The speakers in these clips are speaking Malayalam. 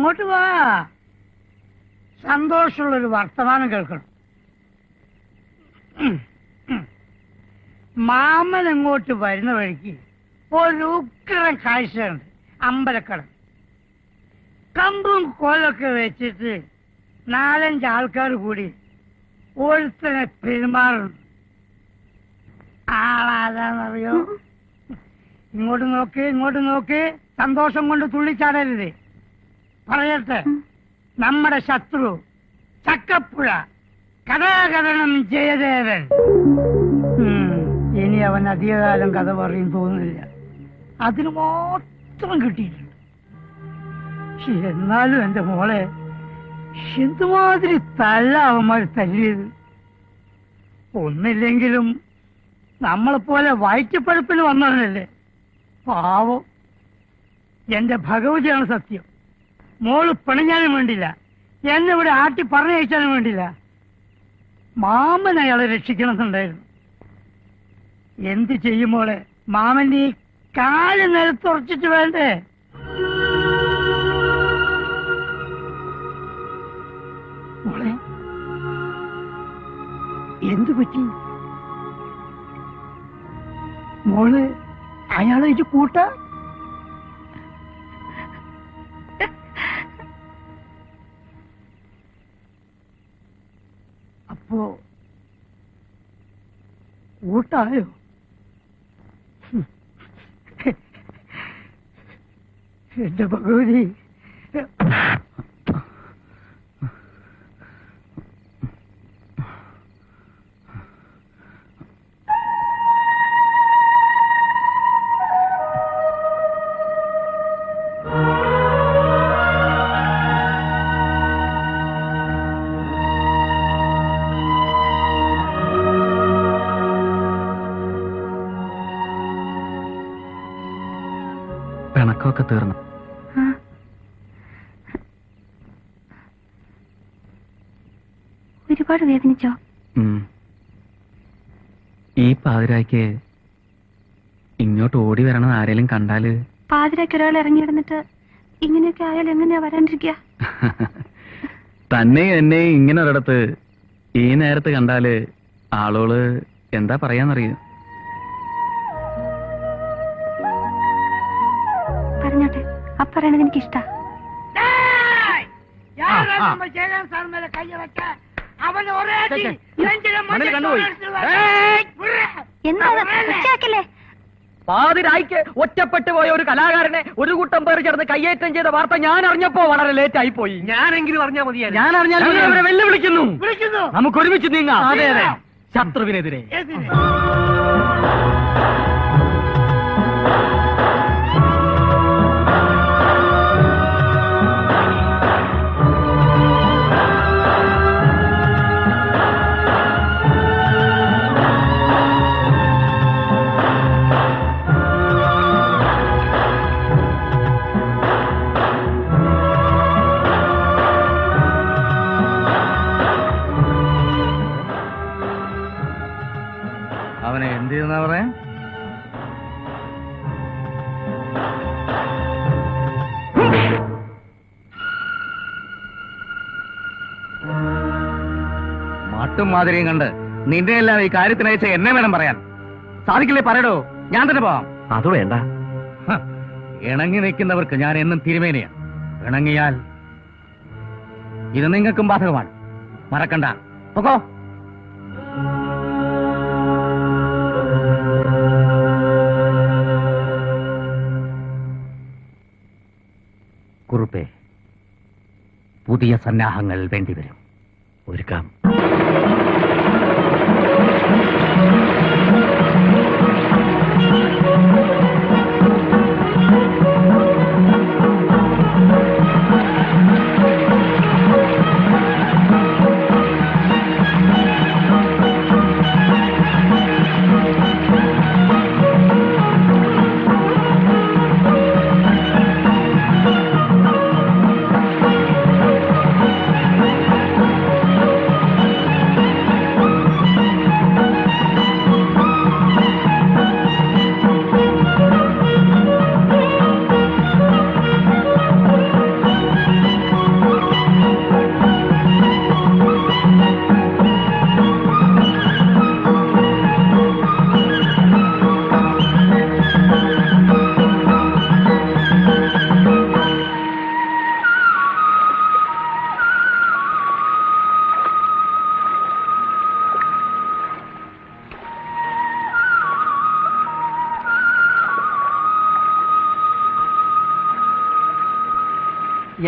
ഇങ്ങോട്ട് വാ. സന്തോഷമുള്ളൊരു വർത്തമാനം കേൾക്കണം. മാമൻ ഇങ്ങോട്ട് വരുന്ന വഴിക്ക് ഒരു ഉഗ്രൻ കാഴ്ചയുണ്ട്. അമ്പലക്കടം കമ്പും കോലൊക്കെ വെച്ചിട്ട് 4-5 ആൾക്കാർ കൂടി ഒരുത്തനെ പെരുമാറുന്നു. ആളാരാന്നറിയോ? ഇങ്ങോട്ട് നോക്ക്, ഇങ്ങോട്ട് നോക്ക്. സന്തോഷം കൊണ്ട് തുള്ളിച്ചാടരുത്. പറയട്ടെ, നമ്മുടെ ശത്രു ചക്കപ്പുഴ കഥാകരണം ജയദേവൻ. ഇനി അവൻ അധികകാലം കഥ പറയും തോന്നുന്നില്ല. അതിന് മാത്രം കിട്ടിയിട്ടുണ്ട്. എന്നാലും എന്റെ മോളെ എന്തുമാതിരി തല്ല അവന്മാർ തല്ലിയത്. ഒന്നില്ലെങ്കിലും നമ്മളെപ്പോലെ വയറ്റപ്പഴുപ്പിന് വന്നവനല്ലേ. പാവം. എന്റെ ഭഗവതിയാണ് സത്യം. മോള് പിണഞ്ഞാലും വേണ്ടില്ല, എന്നെ ഇവിടെ ആട്ടി പറഞ്ഞയച്ചാലും വേണ്ടില്ല. മാമൻ അയാളെ രക്ഷിക്കണമെന്നുണ്ടായിരുന്നു. എന്ത് ചെയ്യും മോളെ? മാമന്റെ ഈ കാല് നിലത്തുറച്ചിട്ട് വേണ്ടേ? മോളെ എന്തു പറ്റി? മോള് അയാളെ ഇത് കൂട്ട? അപ്പോ കൂട്ടായോ? എന്റെ ഭഗവതി. പിണക്കമൊക്കെ തീർന്നു. ഒരുപാട് വേദനിച്ചോ? ഈ പാതിരായ്ക്ക് ഇങ്ങോട്ട് ഓടി വരണം ആരെങ്കിലും കണ്ടാല്? പാതിരായ്ക്ക് ഒരാൾ ഇറങ്ങി കിടന്നിട്ട് ഇങ്ങനെയൊക്കെ ആയാൽ എങ്ങനെയാ വരാണ്ടിരിക്കുക? തന്നെ എന്നെ ഇങ്ങനെ ഒരിടത്ത് ഈ നേരത്ത് കണ്ടാല് ആളോള് എന്താ പറയാന്നറിയോ? പറഞ്ഞോട്ടെ, പറയണത് എനിക്ക് ഇഷ്ടാ. പാതിരായ്ക്ക് ഒറ്റപ്പെട്ടു പോയ ഒരു കലാകാരനെ ഒരു കൂട്ടം പേർ ചേർന്ന് കയ്യേറ്റം ചെയ്ത വാർത്ത ഞാൻ അറിഞ്ഞപ്പോ വളരെ ലേറ്റ് ആയി പോയി. ഞാനെങ്കിലും അറിഞ്ഞാൽ മതി. ഞാൻ അറിഞ്ഞാൽ അവരെ വെല്ലുവിളിക്കുന്നു. നമുക്ക് ഒരുമിച്ച് നീങ്ങാം. അതെ അതെ, ശത്രുവിനെതിരെ. അവനെ എന്ത് ചെയ്യുന്ന പറയാ? മാട്ടും മാതിരിയും കണ്ട് നിന്റെ എല്ലാം ഈ കാര്യത്തിനയച്ച എന്നെ വേണം പറയാൻ. സാധിക്കില്ലേ? പറയടോ, ഞാൻ തന്നെ പോവാം. അത് വേണ്ട. ഇണങ്ങി നിൽക്കുന്നവർക്ക് ഞാൻ എന്നും തിരുമേനയാണ്. ഇണങ്ങിയാൽ ഇത് നിങ്ങൾക്കും ബാധകമാണ്. മറക്കണ്ട. ഓക്കോ. കുറുപ്പേ, പുതിയ സന്നാഹങ്ങൾ വേണ്ടിവരും. ഒരുക്കാം.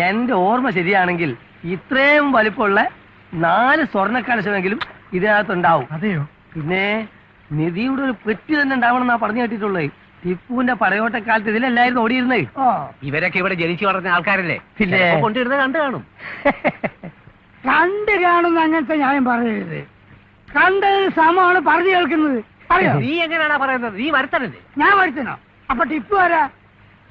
എന്റെ ഓർമ്മ ശരിയാണെങ്കിൽ ഇത്രയും വലിപ്പമുള്ള 4 സ്വർണ്ണ കലശമെങ്കിലും ഇതിനകത്തുണ്ടാവും. അതെയോ? പിന്നെ നിധിയുടെ ഒരു പെട്ടി തന്നെ ഉണ്ടാവണമെന്നാ പറഞ്ഞു കേട്ടിട്ടുള്ളത്. ടിപ്പുവിന്റെ പടയോട്ടക്കാലത്ത് ഇതിലല്ലായിരുന്നു ഓടിയിരുന്നത്. ഓ, ഇവരൊക്കെ ഇവിടെ ജനിച്ചു വളർന്ന ആൾക്കാരല്ലേ? പിന്നെ കൊണ്ടിരുന്നത് കണ്ടു കാണും. കണ്ട് കാണുന്ന അങ്ങനത്തെ ഞാൻ പറയരുത്. കണ്ടത് സമമാണ് പറഞ്ഞു കേൾക്കുന്നത്. അറിയോ? നീ എങ്ങനെയാണാ പറയുന്നത്? നീ വരുത്തണല്ലേ? ഞാൻ വരുത്തണോ? അപ്പൊ ടിപ്പു ആരാ?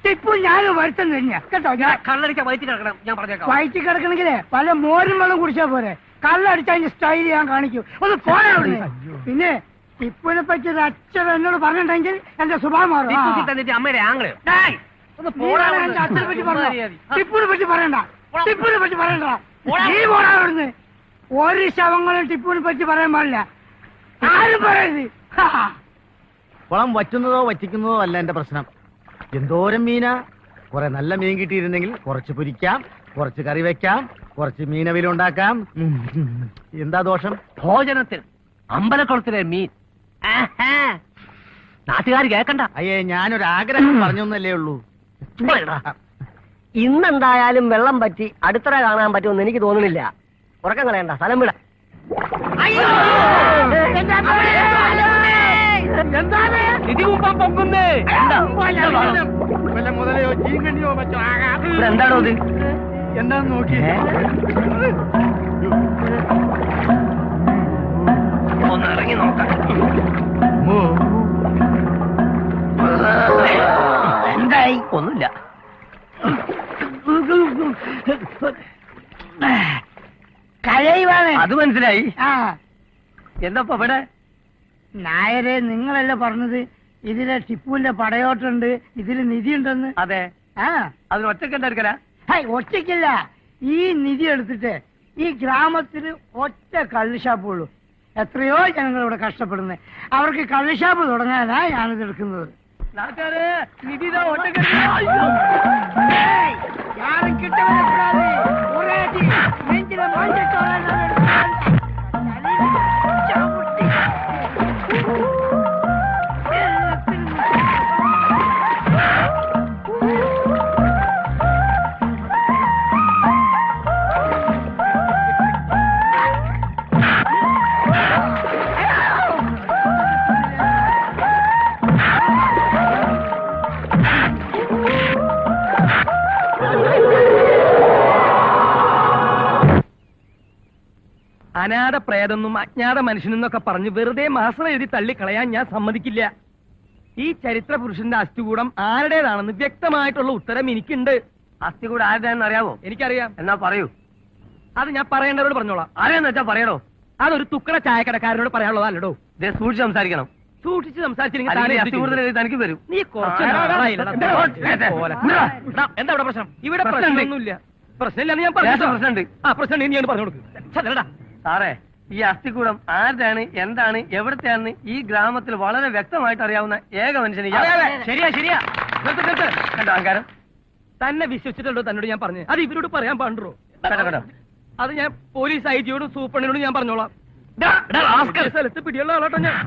ടിപ്പു ഞാനും വരുത്തം തന്നെയാ കേട്ടോ. ഞാൻ കള്ളടിക്കാൻ വയറ്റി കിടക്കണം, ഞാൻ പറഞ്ഞേക്കാം. വയറ്റി കിടക്കണെങ്കിലേ വല്ല മോരും വെള്ളം കുടിച്ചാ പോരെ. കള്ളടിച്ച അതിന്റെ സ്റ്റൈൽ ഞാൻ കാണിക്കും. ഒന്ന് പോരാ അവിടുന്ന്. പിന്നെ ടിപ്പുവിനെ പറ്റി ഒരു അച്ഛൻ എന്നോട് പറഞ്ഞിട്ടുണ്ടെങ്കിൽ എന്റെ സ്വഭാവം മാറും. ആ. ടിപ്പു തന്നിട്ട് അമ്മയുടെ ആങ്ങളെയോ? ഡേയ്, ഒന്ന് നീ പോടാ വേണം എന്റെ അച്ഛനെ പറ്റി പറഞ്ഞോ. ടിപ്പുവിനെ പറ്റി പറയണ്ട. ടിപ്പുവിനെ പറ്റി പറയണ്ട. നീ പോടാ അവിടുന്ന്. ഒരു ശവങ്ങളും ടിപ്പുവിനെ പറ്റി പറയാൻ പാടില്ല. ആരും പറയരുത്. ഹാ. കുളം വറ്റുന്നതോ വറ്റിക്കുന്നതോ അല്ല എന്റെ പ്രശ്നം. എന്തോരം മീനാ. കുറെ നല്ല മീൻ കിട്ടിയിരുന്നെങ്കിൽ കുറച്ച് പൊരിക്കാം, കുറച്ച് കറി വെക്കാം, കുറച്ച് മീനവിലുണ്ടാക്കാം. എന്താ ദോഷം? ഭോജനത്തിൽ അമ്പലക്കുളത്തിലെ മീൻ. നാട്ടുകാർ കേക്കണ്ട. അയ്യേ, ഞാനൊരാഗ്രഹം പറഞ്ഞൊന്നല്ലേ ഉള്ളൂ. ഇന്നെന്തായാലും വെള്ളം പറ്റി അടുത്തറ കാണാൻ പറ്റുമെന്ന് എനിക്ക് തോന്നുന്നില്ല. ഉറക്കം കളയണ്ട, സ്ഥലം വിട. നിധികുംഭം പൊങ്ങുന്നേ. വല്ല മുതലയോ ചീങ്കണ്ണിയോ മറ്റോ ആകാം. ഇവിടെ എന്താണോ ഇത്? എന്താന്ന് നോക്കി ഒന്ന് ഇറങ്ങി നോക്കാം. എന്തായി? ഒന്നുമില്ല. കരയുവാണ്. അത് മനസ്സിലായി. ആ, എന്താ ഇവിടെ? നായരെ, നിങ്ങളല്ലേ പറഞ്ഞത് ഇതിലെ ടിപ്പുവിന്റെ പടയോട്ടുണ്ട്, ഇതില് നിധി ഉണ്ടെന്ന്? അതെ. ആ, അതിന് ഒറ്റക്കെണ്ടായിരിക്കല. ഒറ്റയ്ക്കില്ല. ഈ നിധി എടുത്തിട്ട് ഈ ഗ്രാമത്തിന് ഒറ്റ കള്ളുഷാപ്പുള്ളൂ. എത്രയോ ജനങ്ങൾ ഇവിടെ കഷ്ടപ്പെടുന്നത്. അവർക്ക് കള്ളുഷാപ്പ് തുടങ്ങാനാ ഞാനിത് എടുക്കുന്നത്. നിധി ഏയ്, யாரும் கிட்ட வரக்கூடாது. ஒரே அடி நெஞ்சில மாஞ்சட்டோட അനാഥ പ്രേതെന്നും അജ്ഞാത മനുഷ്യനെന്നൊക്കെ പറഞ്ഞ് വെറുതെ മാസം എഴുതി തള്ളിക്കളയാൻ ഞാൻ സമ്മതിക്കില്ല. ഈ ചരിത്ര പുരുഷന്റെ അസ്ഥികൂടം ആരുടേതാണെന്ന് വ്യക്തമായിട്ടുള്ള ഉത്തരം എനിക്കുണ്ട്. അസ്ഥികൂടം ആരുടേതെന്ന് അറിയാവോ? എനിക്കറിയാം. എന്നാ പറയൂ. അത് ഞാൻ പറയേണ്ടവരോട് പറഞ്ഞോളാം. ആരെയെന്ന് വെച്ചാ പറയണോ? അതൊരു തുക്കട ചായക്കടക്കാരനോട് പറയാനുള്ളതല്ലടോ. സൂക്ഷിച്ച് സംസാരിക്കണം. സൂക്ഷിച്ച് സംസാരിച്ചില്ലെങ്കിൽ തനിക്ക് വരും. നീ കുറച്ച് എന്താ ഇവിടെ പ്രശ്നം? ഇവിടെ പ്രശ്നമൊന്നുമില്ല. പ്രശ്നമില്ലെന്ന് ഞാൻ പറഞ്ഞു. പ്രശ്നമുണ്ട്. ആ പ്രശ്നം നീ പറഞ്ഞു കൊടുക്കും. സാറേ, ഈ അസ്ഥികൂടം ആരുടെയാണ്, എന്താണ്, എവിടത്തെയാണെന്ന് ഈ ഗ്രാമത്തിൽ വളരെ വ്യക്തമായിട്ട് അറിയാവുന്ന ഏക മനുഷ്യന്. ശരിയാ. കണ്ടോ അഹങ്കാരം? തന്നെ വിശ്വസിച്ചിട്ടുണ്ടോ തന്നോട് ഞാൻ പറഞ്ഞു? അത് ഇവരോട് പറയാൻ പാടുണ്ടോ? അത് ഞാൻ പോലീസ് ഐജിയോടും സൂപ്രണ്ടിനോടും ഞാൻ പറഞ്ഞോളാം. സ്ഥലത്ത് പിടിയുള്ള ആളാട്ടോ ഞാൻ.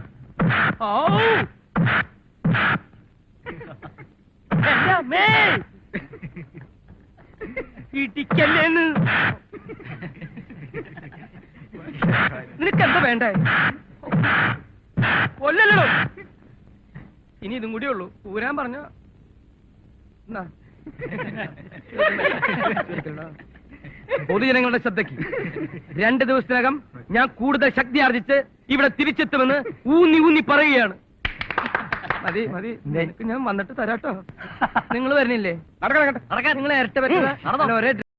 ഇടിക്കല്ലേന്ന്. നിനക്കെന്താ വേണ്ടേ? കൊല്ലല്ലോ. ഇനി ഇതും കൂടിയേ ഉള്ളൂ. ഊരാൻ പറഞ്ഞ പൊതുജനങ്ങളുടെ ശ്രദ്ധയ്ക്ക് 2 ദിവസത്തിനകം ഞാൻ കൂടുതൽ ശക്തി ആർജിച്ച് ഇവിടെ തിരിച്ചെത്തുമെന്ന് ഊന്നി പറയുകയാണ്. മതി. നിനക്ക് ഞാൻ വന്നിട്ട് തരാട്ടോ. നിങ്ങൾ വരുന്നില്ലേ? നടക്കാം. നിങ്ങൾ ഇരട്ട പറ്റുന്ന ഒരേ